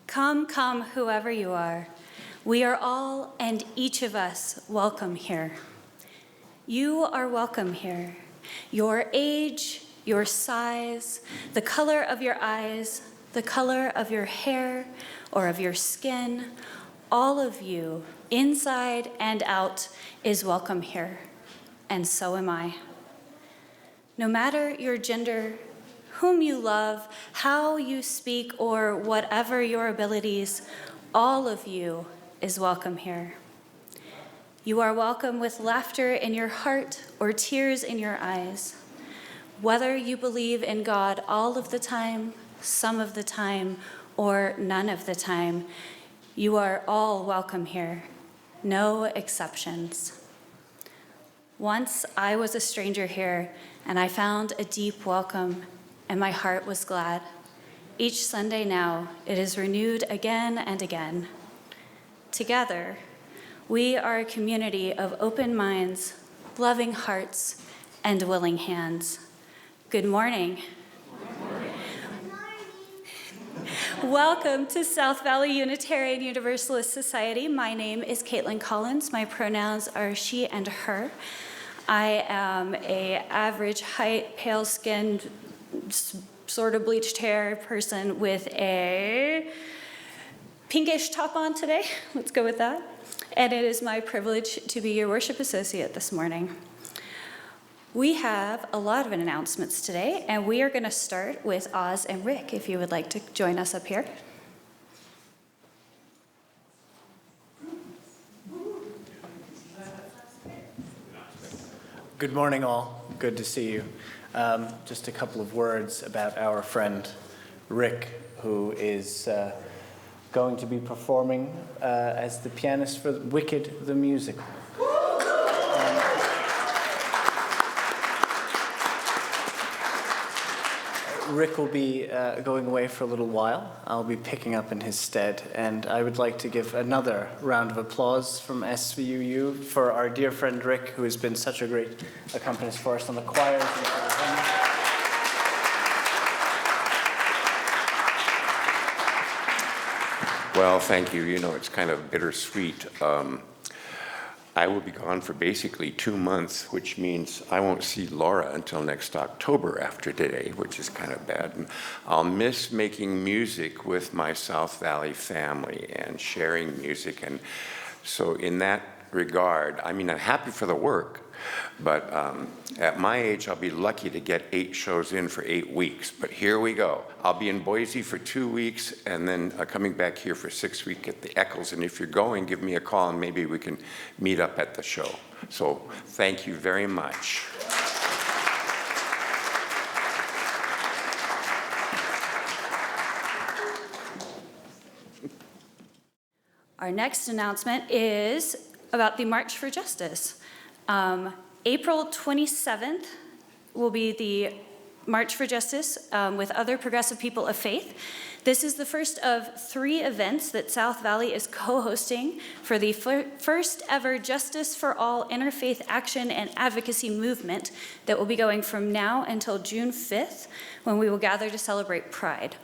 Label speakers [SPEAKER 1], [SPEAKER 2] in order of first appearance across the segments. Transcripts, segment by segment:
[SPEAKER 1] Come, come, whoever you are. We are all and each of us welcome here. You are welcome here. Your age, your size, the color of your eyes, the color of your hair or of your skin, all of you, inside and out, is welcome here. And so am I. No matter your gender, whom you love, how you speak, or whatever your abilities, all of you is welcome here. You are welcome with laughter in your heart or tears in your eyes. Whether you believe in God all of the time, some of the time, or none of the time, you are all welcome here. No exceptions. Once I was a stranger here, and I found a deep welcome, and my heart was glad. Each Sunday now, it is renewed again and again. Together, we are a community of open minds, loving hearts, and willing hands. Good morning. Welcome to South Valley Unitarian Universalist Society. My name is Caitlin Collins. My pronouns are she and her. I am an average height, pale-skinned, sort of bleached hair person with a pinkish top on today. Let's go with that. And it is my privilege to be your worship associate this morning. We have a lot of announcements today, and we are going to start with Oz and Rick, if you would like to join us up here.
[SPEAKER 2] Good morning, all. Good to see you. Just a couple of words about our friend Rick, who is going to be performing as the pianist for Wicked the Musical. Rick will be going away for a little while. I'll be picking up in his stead, and I would like to give another round of applause from SVUU for our dear friend Rick, who has been such a great accompanist for us on the choirs and for the hymns.
[SPEAKER 3] Well, thank you. You know, it's kind of bittersweet. I will be gone for basically 2 months, which means I won't see Laura until next October after today, which is kind of bad. And I'll miss making music with my South Valley family and sharing music. And so in that regard, I mean, I'm happy for the work, but at my age, I'll be lucky to get 8 shows in for 8 weeks. But here we go. I'll be in Boise for 2 weeks and then coming back here for 6 weeks at the Eccles. And if you're going, give me a call and maybe we can meet up at the show. So thank you very much.
[SPEAKER 1] Our next announcement is about the March for Justice. April 27th will be the March for Justice with other progressive people of faith. This is the first of 3 events that South Valley is co-hosting for the first ever Justice for All interfaith action and advocacy movement that will be going from now until June 5th, when we will gather to celebrate Pride.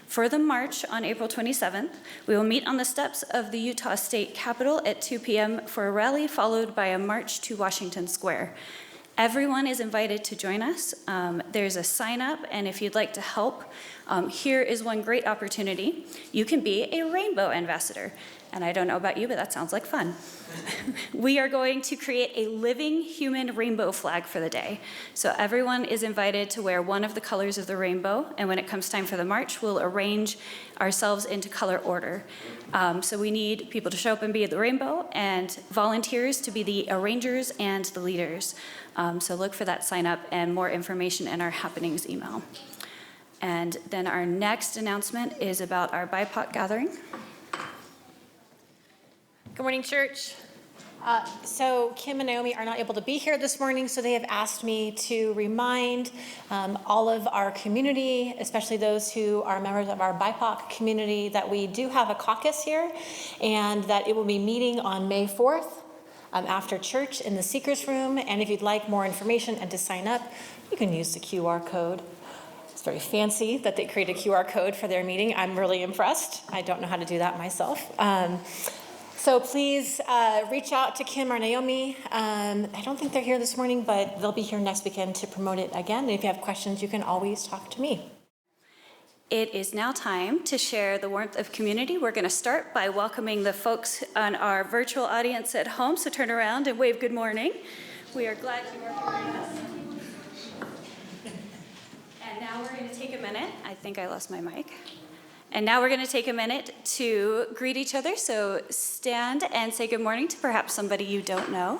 [SPEAKER 1] For the march on April 27th, we will meet on the steps of the Utah State Capitol at 2 p.m. for a rally followed by a march to Washington Square. Everyone is invited to join us. There's a sign up, and if you'd like to help, here is one great opportunity. You can be a rainbow ambassador. And I don't know about you, but that sounds like fun. We are going to create a living human rainbow flag for the day. So everyone is invited to wear one of the colors of the rainbow, and when it comes time for the march, we'll arrange ourselves into color order. So we need people to show up and be the rainbow, and volunteers to be the arrangers and the leaders. So look for that sign up and more information in our happenings email. And then our next announcement is about our BIPOC gathering.
[SPEAKER 4] Good morning, church. So Kim and Naomi are not able to be here this morning, so they have asked me to remind all of our community, especially those who are members of our BIPOC community, that we do have a caucus here, and that it will be meeting on May 4th after church in the Seekers Room. And if you'd like more information and to sign up, you can use the QR code. It's very fancy that they create a QR code for their meeting. I'm really impressed. I don't know how to do that myself. So please reach out to Kim or Naomi. I don't think they're here this morning, but they'll be here next weekend to promote it again. And if you have questions, you can always talk to me.
[SPEAKER 1] It is now time to share the warmth of community. We're going to start by welcoming the folks on our virtual audience at home, so turn around and wave good morning. We are glad you are joining us. And now we're going to take a minute. I think I lost my mic. And now we're going to take a minute to greet each other. So stand and say good morning to perhaps somebody you don't know.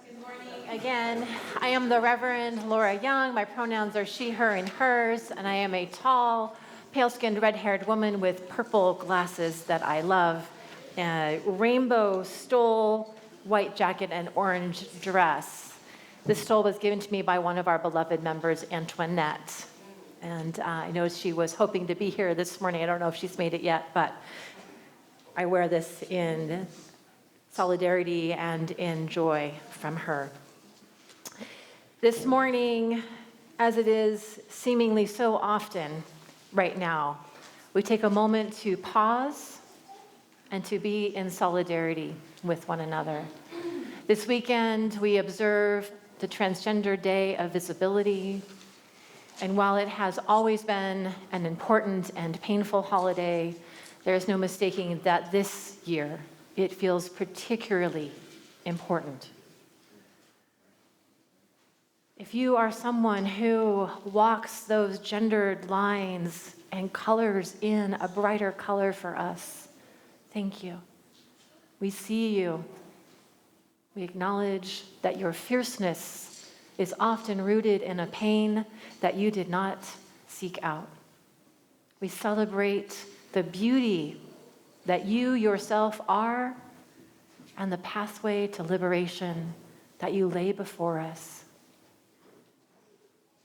[SPEAKER 4] Good morning again. I am the Reverend Lora Young. My pronouns are she, her, and hers. And I am a tall, pale-skinned, red-haired woman with purple glasses that I love. Rainbow stole, white jacket, and orange dress. This stole was given to me by one of our beloved members, Antoinette. And I know she was hoping to be here this morning. I don't know if she's made it yet, but I wear this in solidarity and in joy from her. This morning, as it is seemingly so often right now, we take a moment to pause and to be in solidarity with one another. This weekend, we observe the Transgender Day of Visibility. And while it has always been an important and painful holiday, there is no mistaking that this year it feels particularly important. If you are someone who walks those gendered lines and colors in a brighter color for us, thank you. We see you. We acknowledge that your fierceness is often rooted in a pain that you did not seek out. We celebrate the beauty that you yourself are and the pathway to liberation that you lay before us.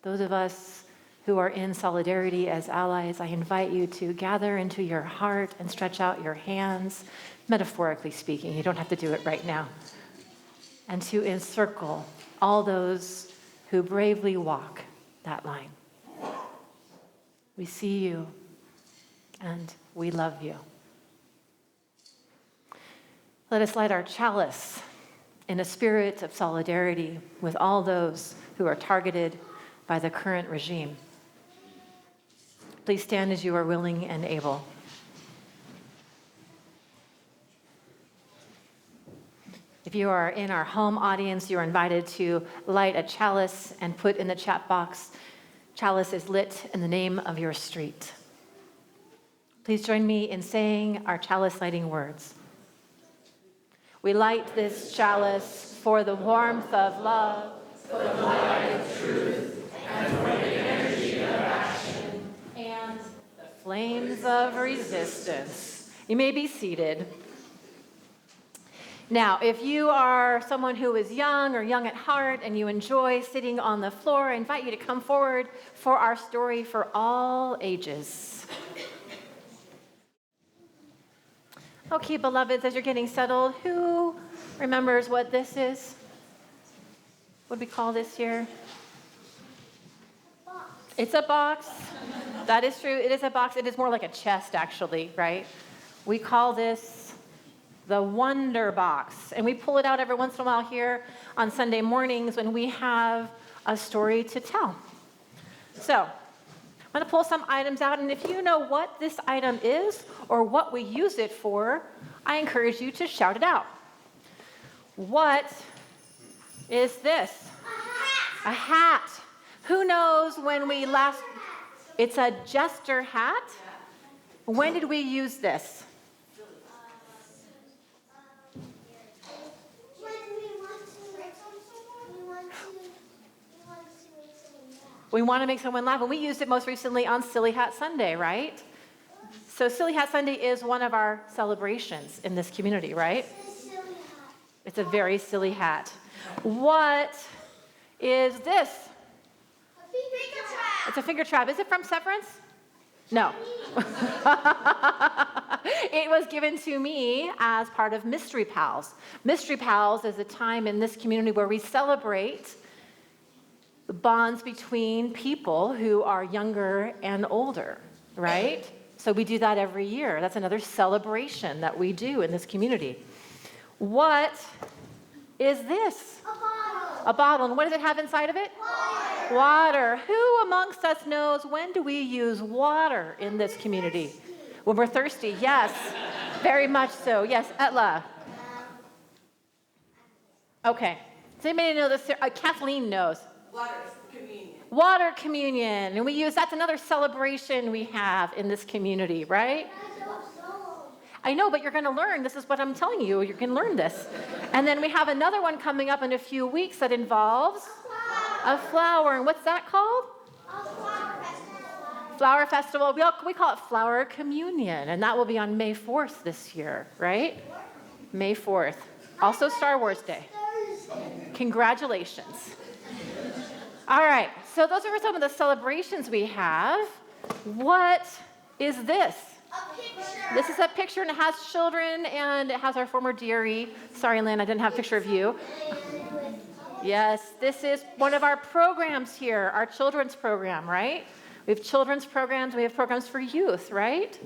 [SPEAKER 4] Those of us who are in solidarity as allies, I invite you to gather into your heart and stretch out your hands, metaphorically speaking. You don't have to do it right now. And to encircle all those who bravely walk that line. We see you, and we love you. Let us light our chalice in a spirit of solidarity with all those who are targeted by the current regime. Please stand as you are willing and able. If you are in our home audience, you are invited to light a chalice and put in the chat box, "Chalice is lit in the name of your street." Please join me in saying our chalice lighting words. We light this chalice for the warmth of love, for the light of truth, and for the energy of action, and the flames of resistance. You may be seated. Now, if you are someone who is young or young at heart and you enjoy sitting on the floor, I invite you to come forward for our story for all ages. Okay, beloveds, as you're getting settled, who remembers what this is? What do we call this here? It's a box. That is true. It is a box. It is more like a chest, actually, right? We call this the Wonder Box. And we pull it out every once in a while here on Sunday mornings when we have a story to tell. So I'm going to pull some items out, and if you know what this item is or what we use it for, I encourage you to shout it out. What is this? A hat. Who knows when we last... It's a jester hat? When did we use this? We want to make someone laugh. And we used it most recently on Silly Hat Sunday, right? So Silly Hat Sunday is one of our celebrations in this community, right? It's a very silly hat. What is this?
[SPEAKER 5] A finger trap.
[SPEAKER 4] It's a finger trap. Is it from Severance? No. It was given to me as part of Mystery Pals. Mystery Pals is a time in this community where we celebrate the bonds between people who are younger and older, right? So we do that every year. That's another celebration that we do in this community. What is this?
[SPEAKER 5] A bottle.
[SPEAKER 4] A bottle. And what does it have inside of it?
[SPEAKER 5] Water.
[SPEAKER 4] Water. Who amongst us knows when do we use water in this community? When we're thirsty. Yes. Very much so. Yes, Etla. Okay. Does anybody know this? Kathleen knows.
[SPEAKER 6] Water communion.
[SPEAKER 4] Water communion. And we use, that's another celebration we have in this community, right? I know, but you're going to learn. This is what I'm telling you. You can learn this. And then we have another one coming up in a few weeks that involves a flower. And what's that called? Flower festival. We call it Flower Communion. And that will be on May 4th this year, right? May 4th. Also Star Wars Day. Congratulations. All right. So those are some of the celebrations we have. What is this?
[SPEAKER 5] A picture.
[SPEAKER 4] This is a picture, and it has children, and it has our former dearie. Sorry, Lynn, I didn't have a picture of you. Yes, this is one of our programs here, our children's program, right? We have children's programs. We have programs for youth, right?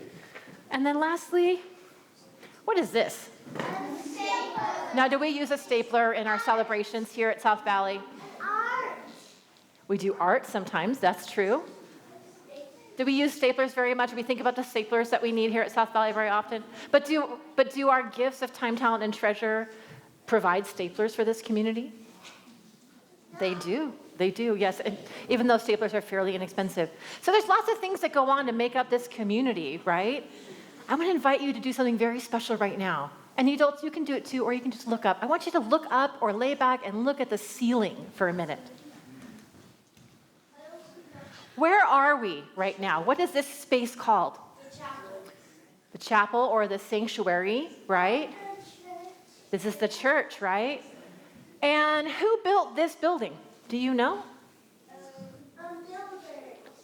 [SPEAKER 4] And then lastly, what is this? Now, do we use a stapler in our celebrations here at South Valley?
[SPEAKER 5] Art.
[SPEAKER 4] We do art sometimes, that's true. Do we use staplers very much? We think about the staplers that we need here at South Valley very often. But do our gifts of time, talent, and treasure provide staplers for this community? They do. They do, yes. And even though staplers are fairly inexpensive. So there's lots of things that go on to make up this community, right? I'm going to invite you to do something very special right now. And adults, you can do it too, or you can just look up. I want you to look up or lay back and look at the ceiling for a minute. Where are we right now? What is this space called?
[SPEAKER 5] The chapel.
[SPEAKER 4] The chapel or the sanctuary, right? This is the church, right? And who built this building? Do you know?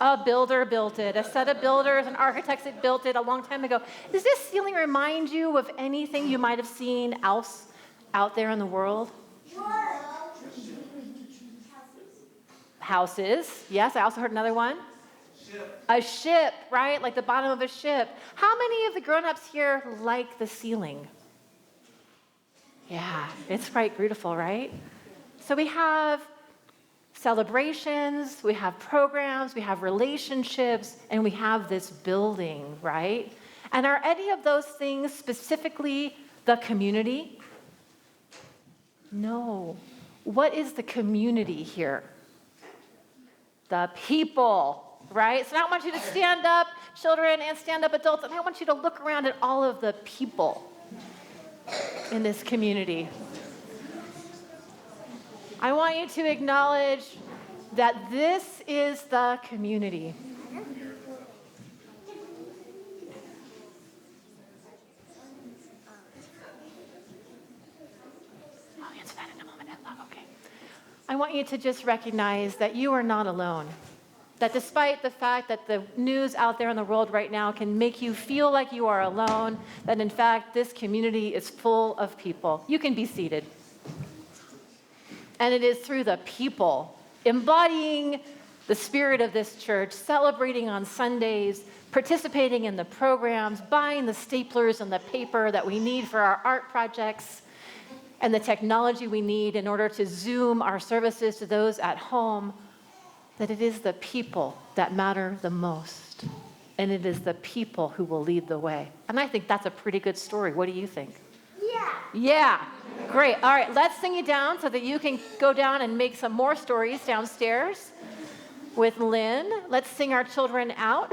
[SPEAKER 4] A builder built it. A set of builders and architects that built it a long time ago. Does this ceiling remind you of anything you might have seen else out there in the world? Houses. Yes, I also heard another one. A ship, right? Like the bottom of a ship. How many of the grown-ups here like the ceiling? Yeah, it's quite beautiful, right? So we have celebrations, we have programs, we have relationships, and we have this building, right? And are any of those things specifically the community? No. What is the community here? The people, right? So now I want you to stand up, children, and stand up, adults, and I want you to look around at all of the people in this community. I want you to acknowledge that this is the community. I'll answer that in a moment. Okay. I want you to just recognize that you are not alone. That despite the fact that the news out there in the world right now can make you feel like you are alone, that in fact this community is full of people. You can be seated. And it is through the people embodying the spirit of this church, celebrating on Sundays, participating in the programs, buying the staplers and the paper that we need for our art projects, and the technology we need in order to Zoom our services to those at home, that it is the people that matter the most. And it is the people who will lead the way. And I think that's a pretty good story. What do you think?
[SPEAKER 5] Yeah.
[SPEAKER 4] Yeah, great. All right, let's sing you down so that you can go down and make some more stories downstairs with Lynn. Let's sing our children out.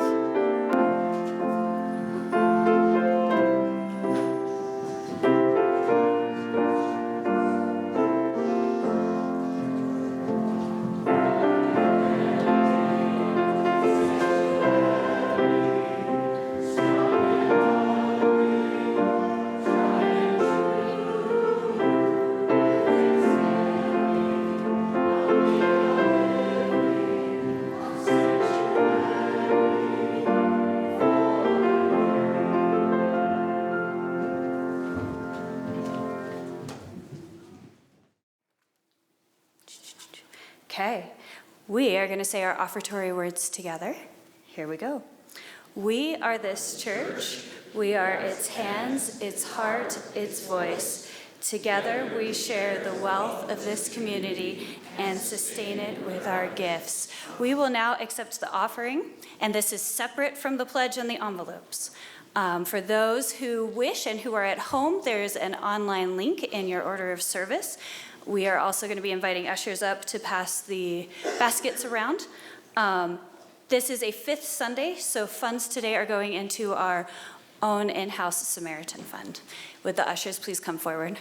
[SPEAKER 1] Okay, we are going to say our offertory words together. Here we go. We are this church. We are its hands, its heart, its voice. Together we share the wealth of this community and sustain it with our gifts. We will now accept the offering, and this is separate from the pledge and the envelopes. For those who wish and who are at home, there's an online link in your order of service. We are also going to be inviting ushers up to pass the baskets around. This is a fifth Sunday, so funds today are going into our own in-house Samaritan Fund. Would the ushers please come forward?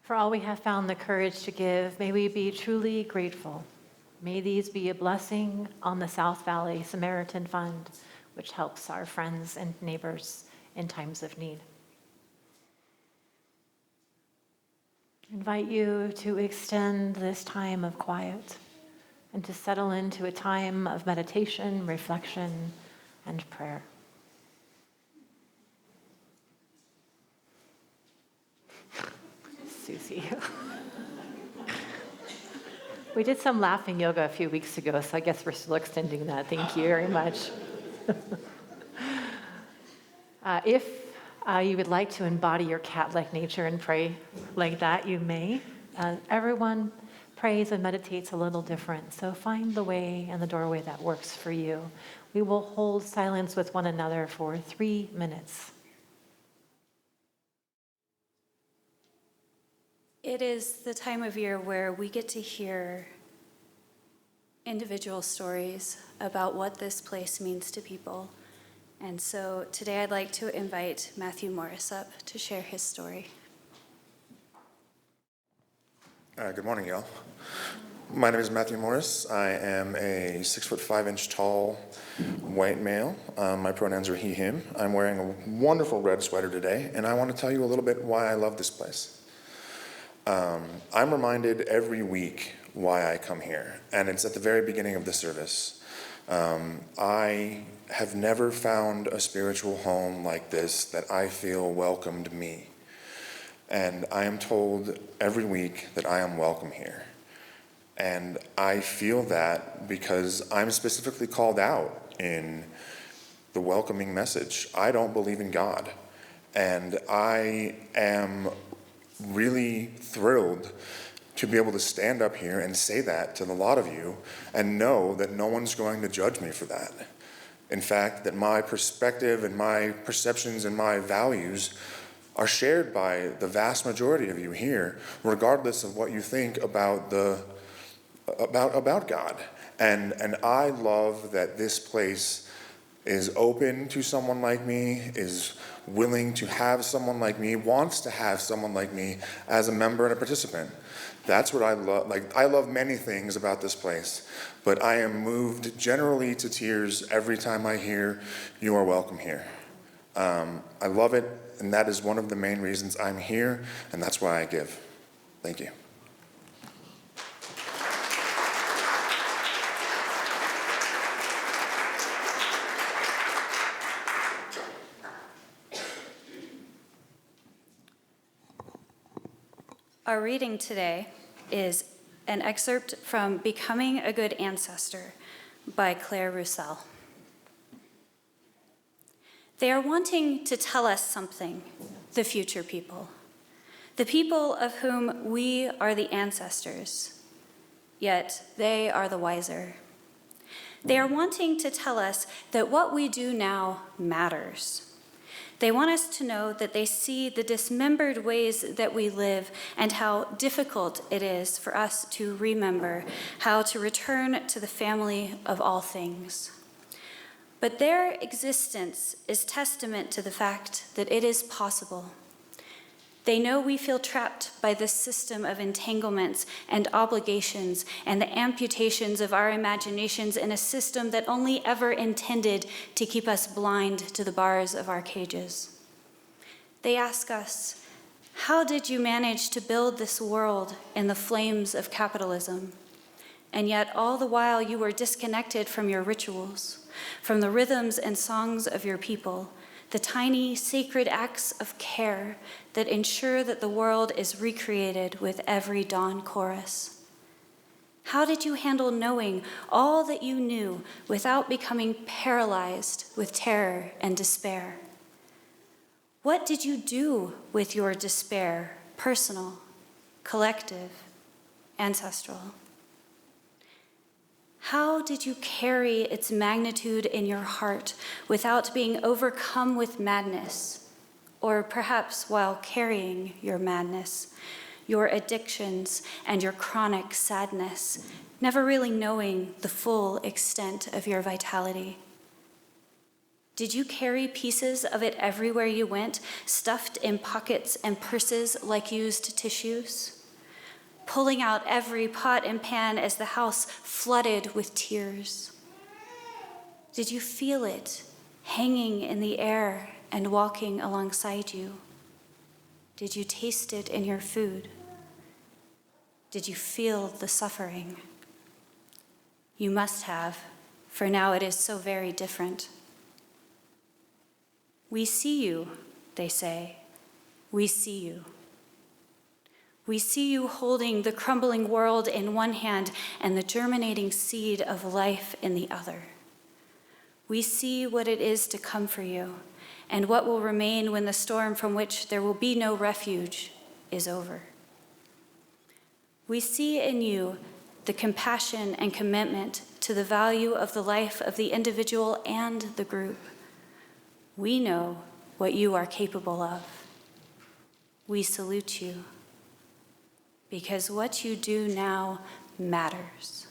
[SPEAKER 4] For all we have found the courage to give, may we be truly grateful. May these be a blessing on the South Valley Samaritan Fund, which helps our friends and neighbors in times of need. I invite you to extend this time of quiet and to settle into a time of meditation, reflection, and prayer. Susie. We did some laughing yoga a few weeks ago, so I guess we're still extending that. Thank you very much. If you would like to embody your cat-like nature and pray like that, you may. Everyone prays and meditates a little different, so find the way and the doorway that works for you. We will hold silence with one another for 3 minutes.
[SPEAKER 1] It is the time of year where we get to hear individual stories about what this place means to people. And so today I'd like to invite Matthew Morris up to share his story.
[SPEAKER 6] Good morning, y'all. My name is Matthew Morris. I am a 6'5" tall white male. My pronouns are he, him. I'm wearing a wonderful red sweater today, and I want to tell you a little bit why I love this place. I'm reminded every week why I come here, and it's at the very beginning of the service. I have never found a spiritual home like this that I feel welcomed me. And I am told every week that I am welcome here. And I feel that because I'm specifically called out in the welcoming message. I don't believe in God. And I am really thrilled to be able to stand up here and say that to a lot of you and know that no one's going to judge me for that. In fact, that my perspective and my perceptions and my values are shared by the vast majority of you here, regardless of what you think about God. And I love that this place is open to someone like me, is willing to have someone like me, wants to have someone like me as a member and a participant. That's what I love. Like, I love many things about this place, but I am moved generally to tears every time I hear you are welcome here. I love it, and that is one of the main reasons I'm here, and that's why I give. Thank you.
[SPEAKER 1] Our reading today is an excerpt from Becoming a Good Ancestor by Claire Roussel. They are wanting to tell us something, the future people, the people of whom we are the ancestors, yet they are the wiser. They are wanting to tell us that what we do now matters. They want us to know that they see the dismembered ways that we live and how difficult it is for us to remember how to return to the family of all things. But their existence is testament to the fact that it is possible. They know we feel trapped by this system of entanglements and obligations and the amputations of our imaginations in a system that only ever intended to keep us blind to the bars of our cages. They ask us, how did you manage to build this world in the flames of capitalism? And yet all the while you were disconnected from your rituals, from the rhythms and songs of your people, the tiny sacred acts of care that ensure that the world is recreated with every dawn chorus. How did you handle knowing all that you knew without becoming paralyzed with terror and despair? What did you do with your despair, personal, collective, ancestral? How did you carry its magnitude in your heart without being overcome with madness, or perhaps while carrying your madness, your addictions and your chronic sadness, never really knowing the full extent of your vitality? Did you carry pieces of it everywhere you went, stuffed in pockets and purses like used tissues? Pulling out every pot and pan as the house flooded with tears? Did you feel it hanging in the air and walking alongside you? Did you taste it in your food? Did you feel the suffering? You must have, for now it is so very different. We see you, they say. We see you. We see you holding the crumbling world in one hand and the germinating seed of life in the other. We see what it is to come for you and what will remain when the storm from which there will be no refuge is over. We see in you the compassion and commitment to the value of the life of the individual and the group. We know what you are capable of. We salute you. because what you do now matters.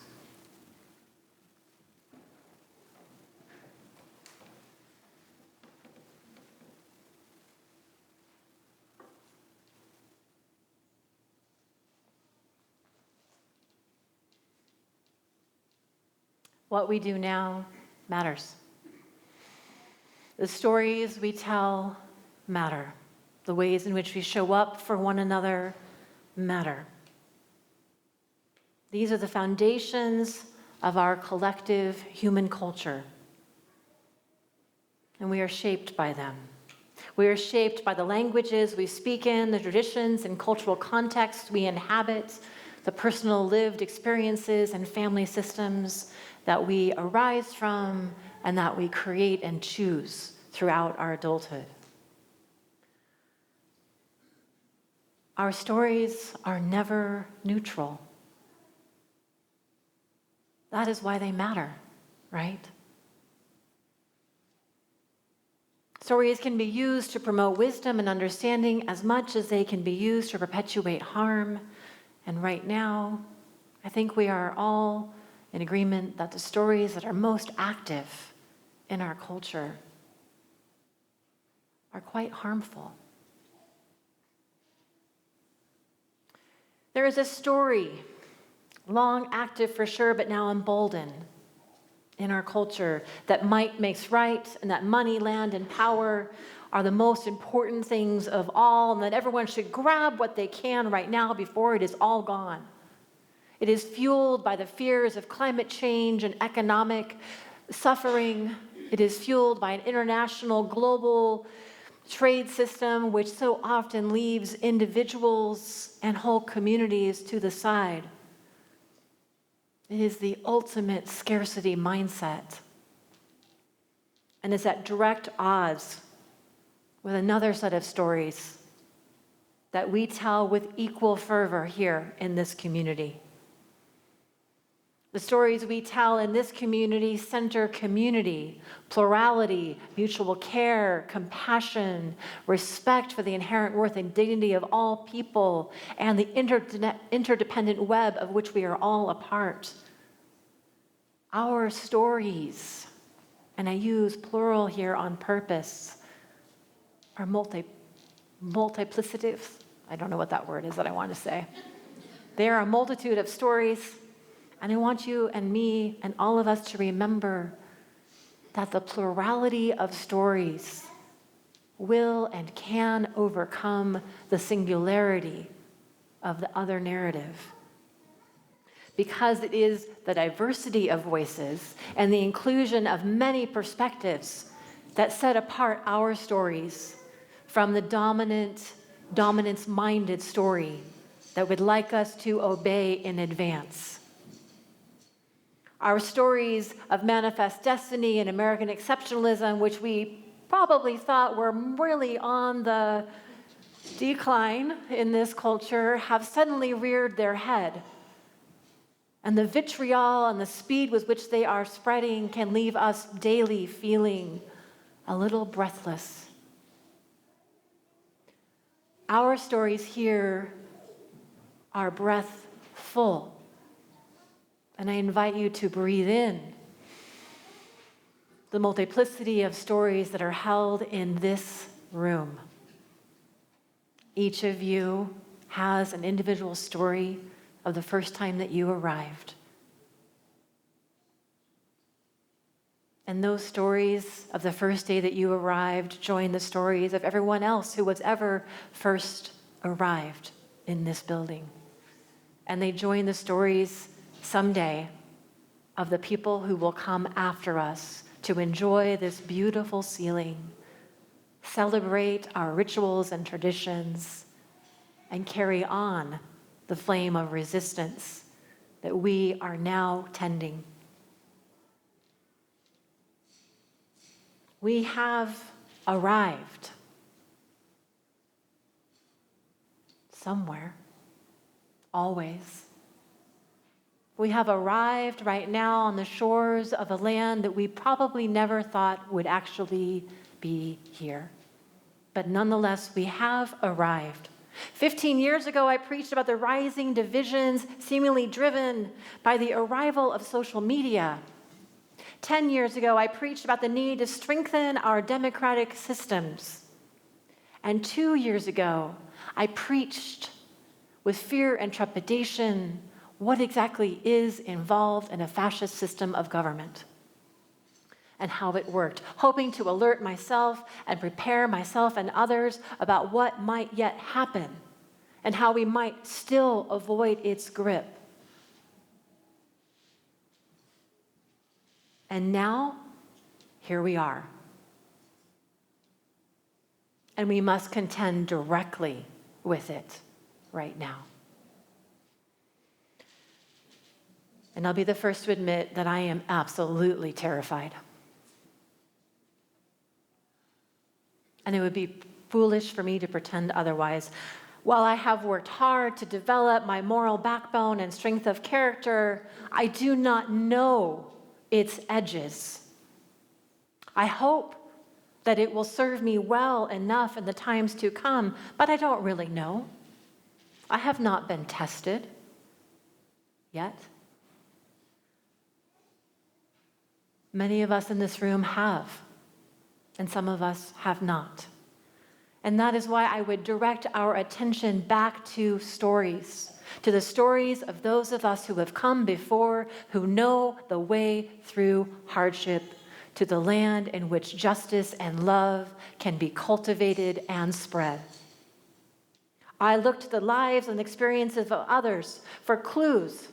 [SPEAKER 4] What we do now matters. The stories we tell matter. The ways in which we show up for one another matter. These are the foundations of our collective human culture. And we are shaped by them. We are shaped by the languages we speak in, the traditions and cultural contexts we inhabit, the personal lived experiences and family systems that we arise from and that we create and choose throughout our adulthood. Our stories are never neutral. That is why they matter, right? Stories can be used to promote wisdom and understanding as much as they can be used to perpetuate harm. And right now, I think we are all in agreement that the stories that are most active in our culture are quite harmful. There is a story, long active for sure, but now emboldened in our culture, that might makes right, and that money, land, and power are the most important things of all, and that everyone should grab what they can right now before it is all gone. It is fueled by the fears of climate change and economic suffering. It is fueled by an international global trade system which so often leaves individuals and whole communities to the side. It is the ultimate scarcity mindset. And it's at direct odds with another set of stories that we tell with equal fervor here in this community. The stories we tell in this community center community, plurality, mutual care, compassion, respect for the inherent worth and dignity of all people, and the interdependent web of which we are all a part. Our stories, and I use plural here on purpose, are multiplicitive. I don't know what that word is that I want to say. They are a multitude of stories. And I want you and me and all of us to remember that the plurality of stories will and can overcome the singularity of the other narrative. Because it is the diversity of voices and the inclusion of many perspectives that set apart our stories from the dominance-minded story that would like us to obey in advance. Our stories of manifest destiny and American exceptionalism, which we probably thought were really on the decline in this culture, have suddenly reared their head. And the vitriol and the speed with which they are spreading can leave us daily feeling a little breathless. Our stories here are breathful. And I invite you to breathe in the multiplicity of stories that are held in this room. Each of you has an individual story of the first time that you arrived. And those stories of the first day that you arrived join the stories of everyone else who was ever first arrived in this building. And they join the stories someday of the people who will come after us to enjoy this beautiful ceiling, celebrate our rituals and traditions, and carry on the flame of resistance that we are now tending. We have arrived somewhere, always. We have arrived right now on the shores of a land that we probably never thought would actually be here. But nonetheless, we have arrived 15 years ago, I preached about the rising divisions seemingly driven by the arrival of social media. 10 years ago, I preached about the need to strengthen our democratic systems. And 2 years ago, I preached with fear and trepidation what exactly is involved in a fascist system of government and how it worked, hoping to alert myself and prepare myself and others about what might yet happen and how we might still avoid its grip. And now, here we are. And we must contend directly with it right now. And I'll be the first to admit that I am absolutely terrified. And it would be foolish for me to pretend otherwise. While I have worked hard to develop my moral backbone and strength of character, I do not know its edges. I hope that it will serve me well enough in the times to come, but I don't really know. I have not been tested yet. Many of us in this room have, and some of us have not. And that is why I would direct our attention back to stories, to the stories of those of us who have come before, who know the way through hardship, to the land in which justice and love can be cultivated and spread. I look to the lives and experiences of others for clues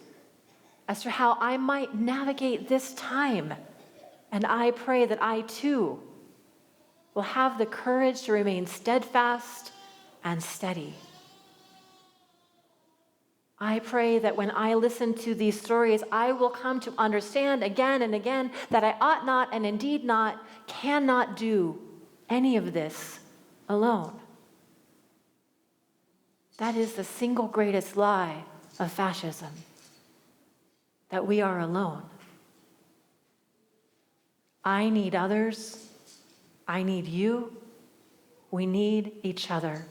[SPEAKER 4] as to how I might navigate this time. And I pray that I too will have the courage to remain steadfast and steady. I pray that when I listen to these stories, I will come to understand again and again that I ought not and indeed not, cannot do any of this alone. That is the single greatest lie of fascism, that we are alone. I need others. I need you. We need each other.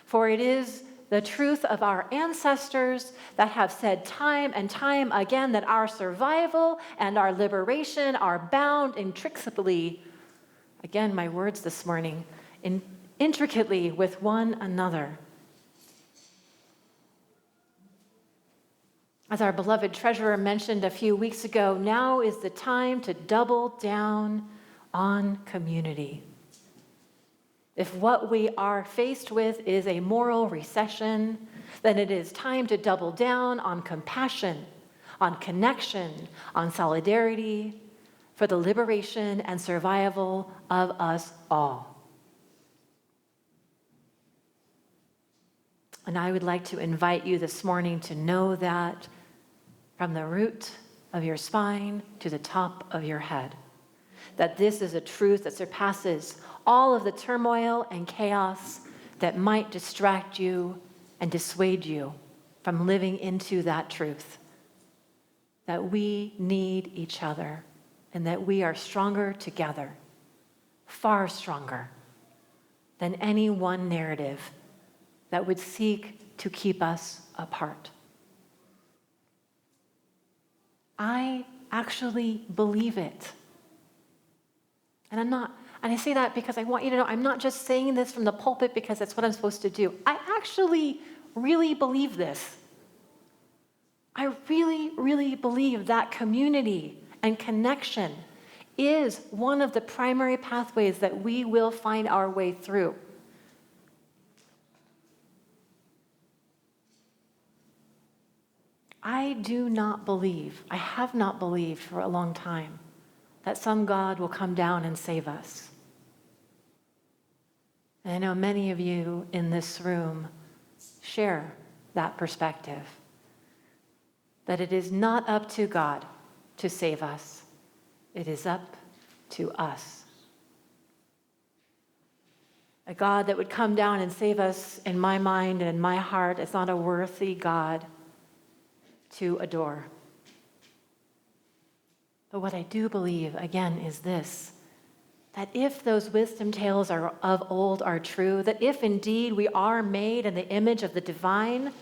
[SPEAKER 4] For it is the truth of our ancestors that have said time and time again that our survival and our liberation are bound intricately, again, my words this morning, intricately with one another. As our beloved treasurer mentioned a few weeks ago, now is the time to double down on community. If what we are faced with is a moral recession, then it is time to double down on compassion, on connection, on solidarity for the liberation and survival of us all. And I would like to invite you this morning to know that from the root of your spine to the top of your head, that this is a truth that surpasses all of the turmoil and chaos that might distract you and dissuade you from living into that truth. That we need each other and that we are stronger together, far stronger than any one narrative that would seek to keep us apart. I actually believe it. And I say that because I want you to know I'm not just saying this from the pulpit because that's what I'm supposed to do. I actually really believe this. I really, really believe that community and connection is one of the primary pathways that we will find our way through. I do not believe, I have not believed for a long time, that some God will come down and save us. And I know many of you in this room share that perspective, that it is not up to God to save us. It is up to us. A God that would come down and save us, in my mind and in my heart, is not a worthy God to adore. But what I do believe, again, is this, that if those wisdom tales of old are true, that if indeed we are made in the image of the divine,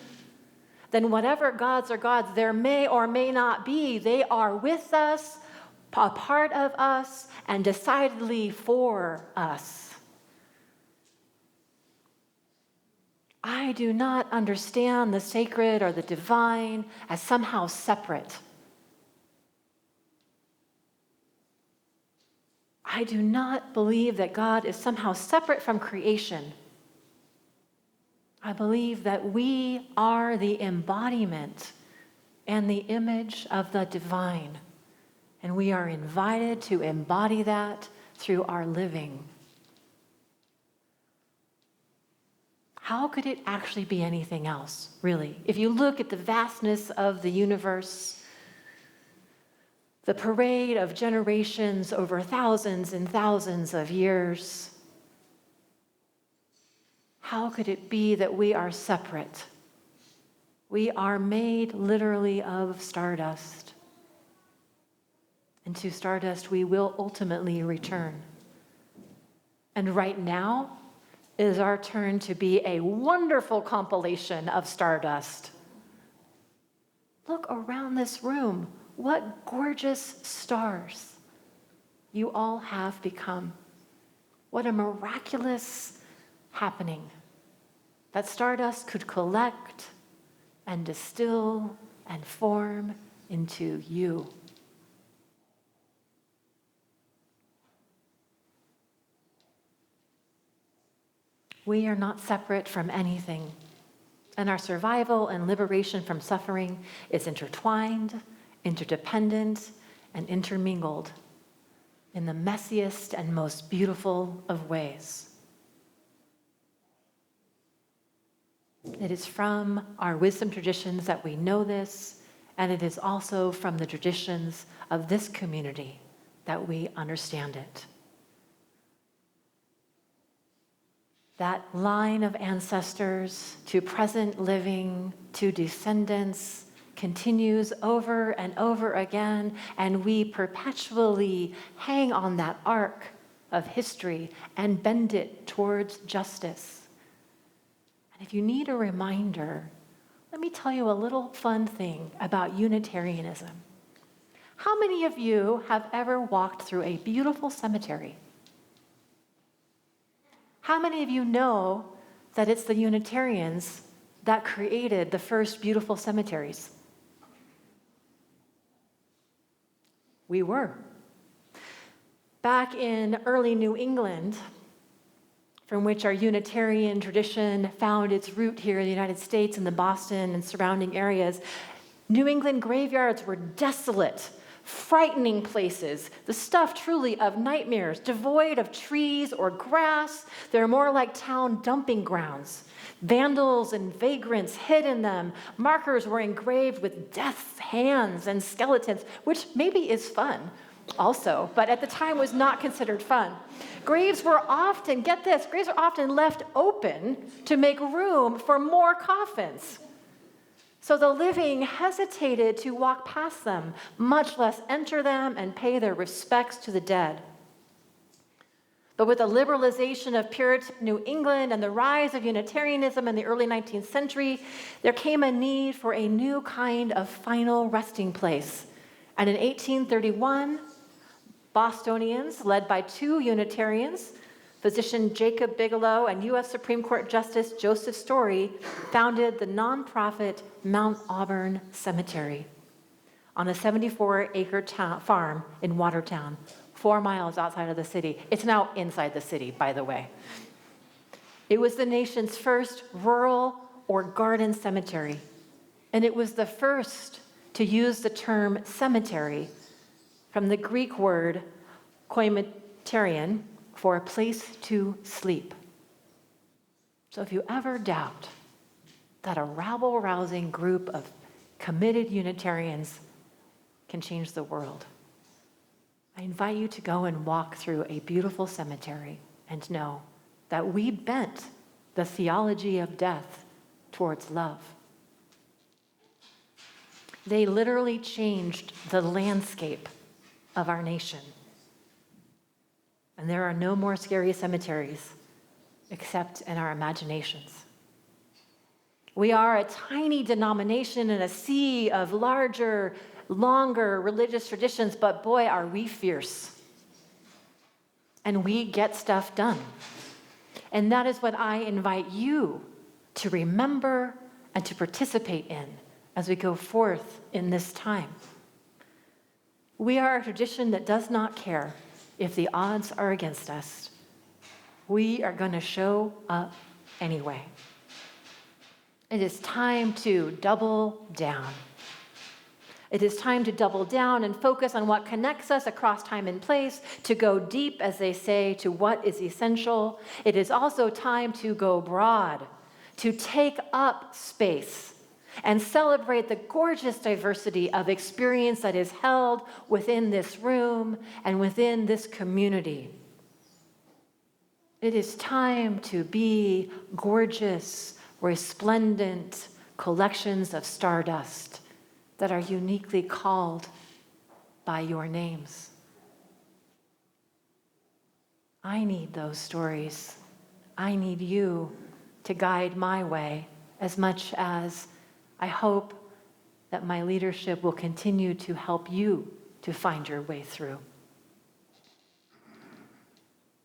[SPEAKER 4] then whatever gods or gods there may or may not be, they are with us, a part of us, and decidedly for us. I do not understand the sacred or the divine as somehow separate. I do not believe that God is somehow separate from creation. I believe that we are the embodiment and the image of the divine, and we are invited to embody that through our living. How could it actually be anything else, really? If you look at the vastness of the universe, the parade of generations over thousands and thousands of years, how could it be that we are separate? We are made literally of stardust. And to stardust we will ultimately return. And right now is our turn to be a wonderful compilation of stardust. Look around this room. What gorgeous stars you all have become. What a miraculous happening that stardust could collect and distill and form into you. We are not separate from anything, and our survival and liberation from suffering is intertwined, interdependent, and intermingled in the messiest and most beautiful of ways. It is from our wisdom traditions that we know this, and it is also from the traditions of this community that we understand it. That line of ancestors to present living, to descendants, continues over and over again, and we perpetually hang on that arc of history and bend it towards justice. And if you need a reminder, let me tell you a little fun thing about Unitarianism. How many of you have ever walked through a beautiful cemetery? How many of you know that it's the Unitarians that created the first beautiful cemeteries? We were. Back in early New England, from which our Unitarian tradition found its root here in the United States in the Boston and surrounding areas, New England graveyards were desolate, frightening places, the stuff truly of nightmares, devoid of trees or grass. They're more like town dumping grounds. Vandals and vagrants hid in them. Markers were engraved with death's hands and skeletons, which maybe is fun also, but at the time was not considered fun. Graves were often, get this, graves were often left open to make room for more coffins. So the living hesitated to walk past them, much less enter them and pay their respects to the dead. But with the liberalization of Puritan New England and the rise of Unitarianism in the early 19th century, there came a need for a new kind of final resting place. And in 1831, Bostonians, led by two Unitarians, physician Jacob Bigelow and U.S. Supreme Court Justice Joseph Story, founded the nonprofit Mount Auburn Cemetery on a 74-acre farm in Watertown, 4 miles outside of the city. It's now inside the city, by the way. It was the nation's first rural or garden cemetery, and it was the first to use the term cemetery from the Greek word koimeterion, for a place to sleep. So if you ever doubt that a rabble-rousing group of committed Unitarians can change the world, I invite you to go and walk through a beautiful cemetery and know that we bent the theology of death towards love. They literally changed the landscape of our nation. and there are no more scary cemeteries except in our imaginations. We are a tiny denomination in a sea of larger, longer religious traditions, but boy, are we fierce. And we get stuff done. And that is what I invite you to remember and to participate in as we go forth in this time. We are a tradition that does not care if the odds are against us. We are going to show up anyway. It is time to double down. It is time to double down and focus on what connects us across time and place, to go deep, as they say, to what is essential. It is also time to go broad, to take up space and celebrate the gorgeous diversity of experience that is held within this room and within this community. It is time to be gorgeous, resplendent collections of stardust that are uniquely called by your names. I need those stories. I need you to guide my way as much as I hope that my leadership will continue to help you to find your way through.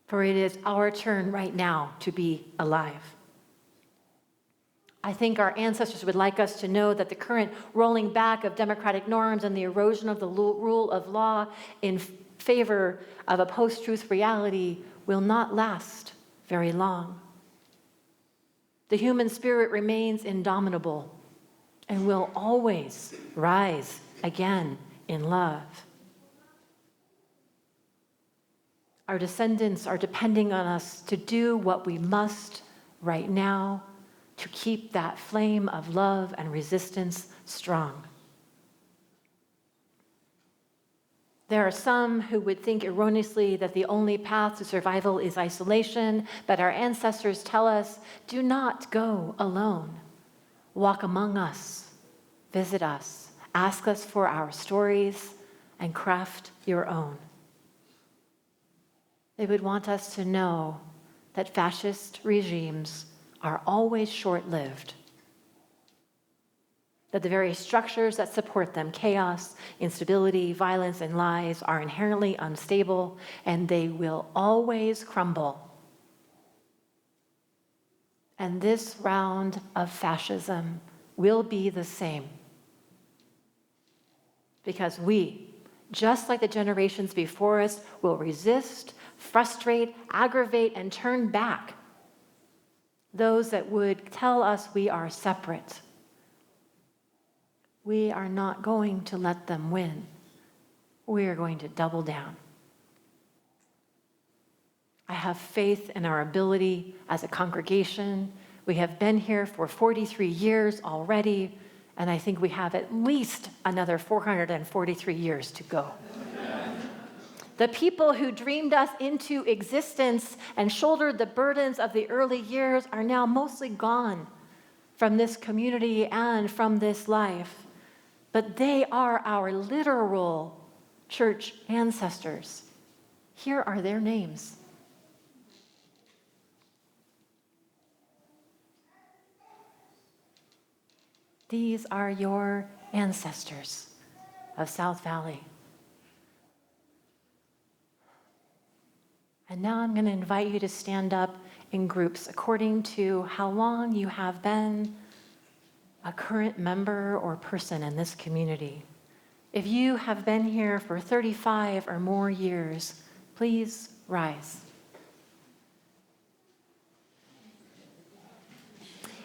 [SPEAKER 4] For it is our turn right now to be alive. I think our ancestors would like us to know that the current rolling back of democratic norms and the erosion of the rule of law in favor of a post-truth reality will not last very long. The human spirit remains indomitable and will always rise again in love. Our descendants are depending on us to do what we must right now to keep that flame of love and resistance strong. There are some who would think erroneously that the only path to survival is isolation, but our ancestors tell us, do not go alone. Walk among us, visit us, ask us for our stories, and craft your own. They would want us to know that fascist regimes are always short-lived, that the very structures that support them, chaos, instability, violence, and lies, are inherently unstable, and they will always crumble. And this round of fascism will be the same. Because we, just like the generations before us, will resist, frustrate, aggravate, and turn back those that would tell us we are separate. We are not going to let them win. We are going to double down. I have faith in our ability as a congregation. We have been here for 43 years already, and I think we have at least another 443 years to go. The people who dreamed us into existence and shouldered the burdens of the early years are now mostly gone from this community and from this life. But they are our literal church ancestors. Here are their names. These are your ancestors of South Valley. And now I'm going to invite you to stand up in groups according to how long you have been a current member or person in this community. If you have been here for 35 or more years, please rise.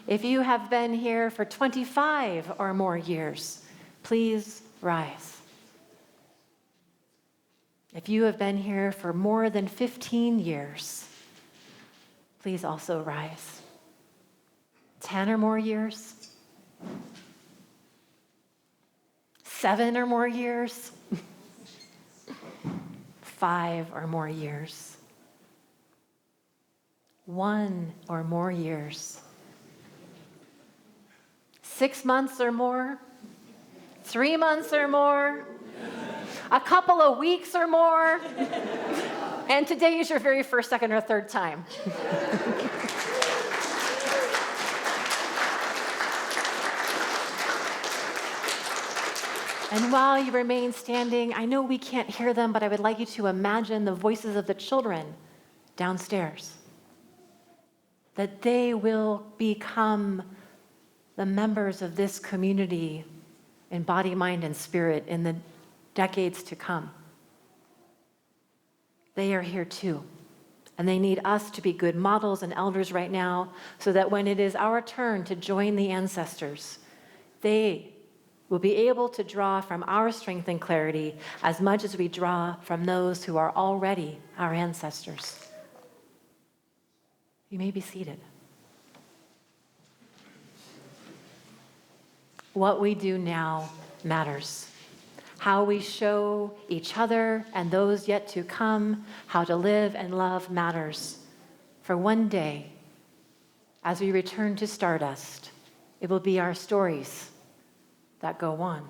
[SPEAKER 4] If you have been here for 25 or more years, please rise. If you have been here for more than 15 years, please also rise. 10 or more years? 7 or more years? 5 or more years? 1 or more years? 6 months or more? 3 months or more? A couple of weeks or more? And today is your very first, second, or third time. And while you remain standing, I know we can't hear them, but I would like you to imagine the voices of the children downstairs. That they will become the members of this community in body, mind, and spirit in the decades to come. They are here too. And they need us to be good models and elders right now so that when it is our turn to join the ancestors, they will be able to draw from our strength and clarity as much as we draw from those who are already our ancestors. You may be seated. What we do now matters. How we show each other and those yet to come how to live and love matters. For one day, as we return to Stardust, it will be our stories that go on.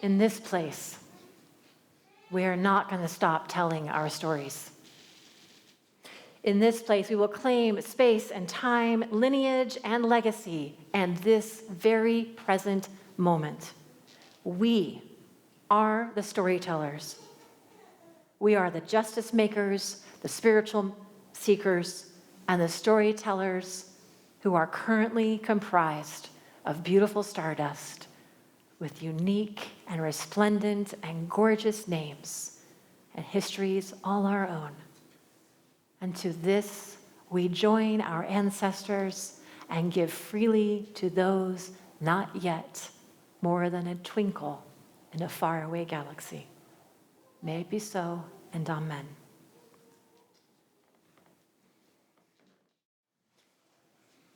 [SPEAKER 4] In this place, we are not going to stop telling our stories. In this place, we will claim space and time, lineage and legacy, and this very present moment. We are the storytellers. We are the justice makers, the spiritual seekers, and the storytellers who are currently comprised of beautiful stardust with unique and resplendent and gorgeous names and histories all our own. And to this, we join our ancestors and give freely to those not yet more than a twinkle in a faraway galaxy. May it be so, and amen.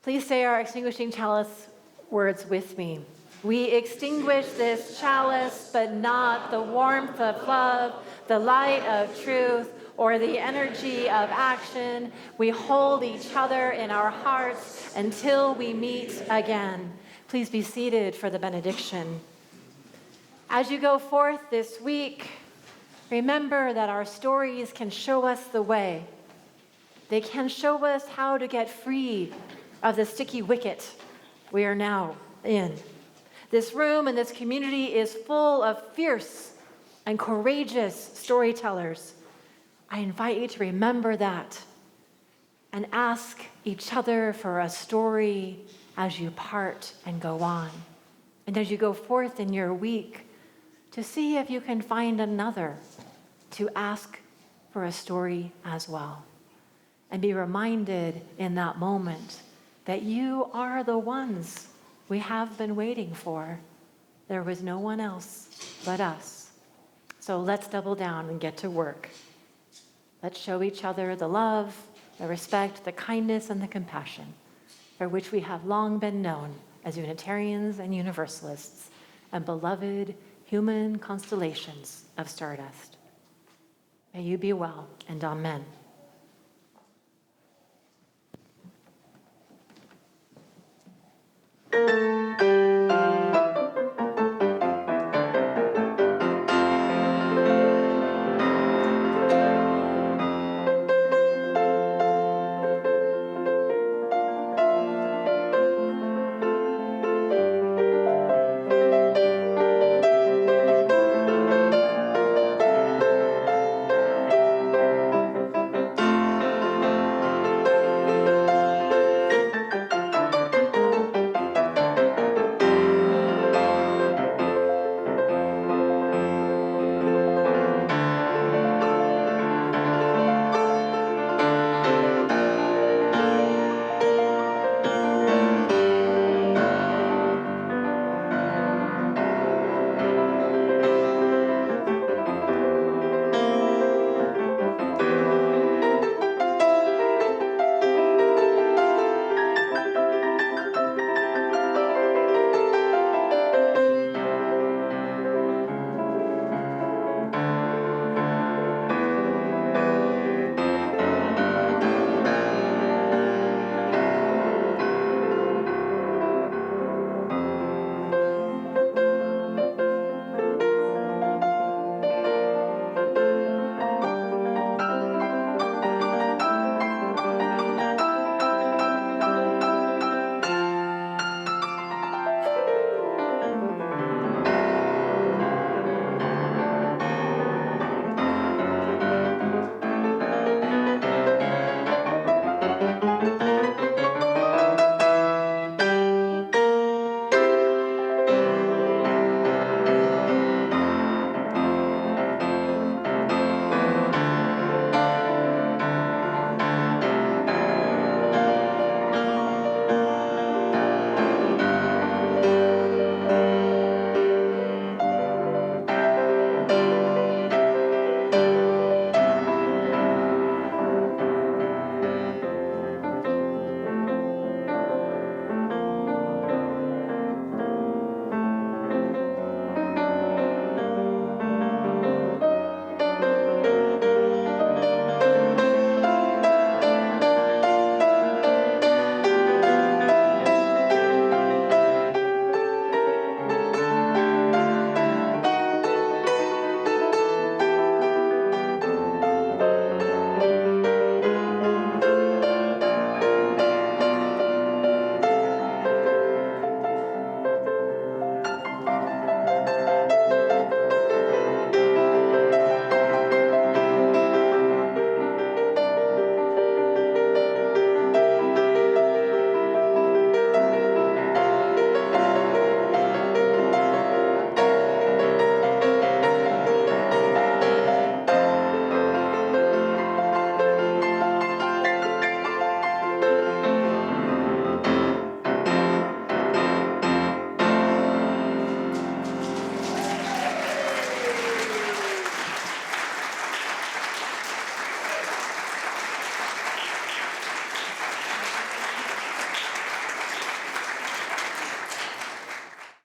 [SPEAKER 4] Please say our extinguishing chalice words with me. We extinguish this chalice, but not the warmth of love, the light of truth, or the energy of action. We hold each other in our hearts until we meet again. Please be seated for the benediction. As you go forth this week, remember that our stories can show us the way. They can show us how to get free of the sticky wicket we are now in. This room and this community is full of fierce and courageous storytellers. I invite you to remember that and ask each other for a story as you part and go on. And as you go forth in your week, to see if you can find another to ask for a story as well. And be reminded in that moment that you are the ones we have been waiting for. There was no one else but us. So let's double down and get to work. Let's show each other the love, the respect, the kindness, and the compassion for which we have long been known as Unitarians and Universalists and beloved human constellations of stardust. May you be well, and amen.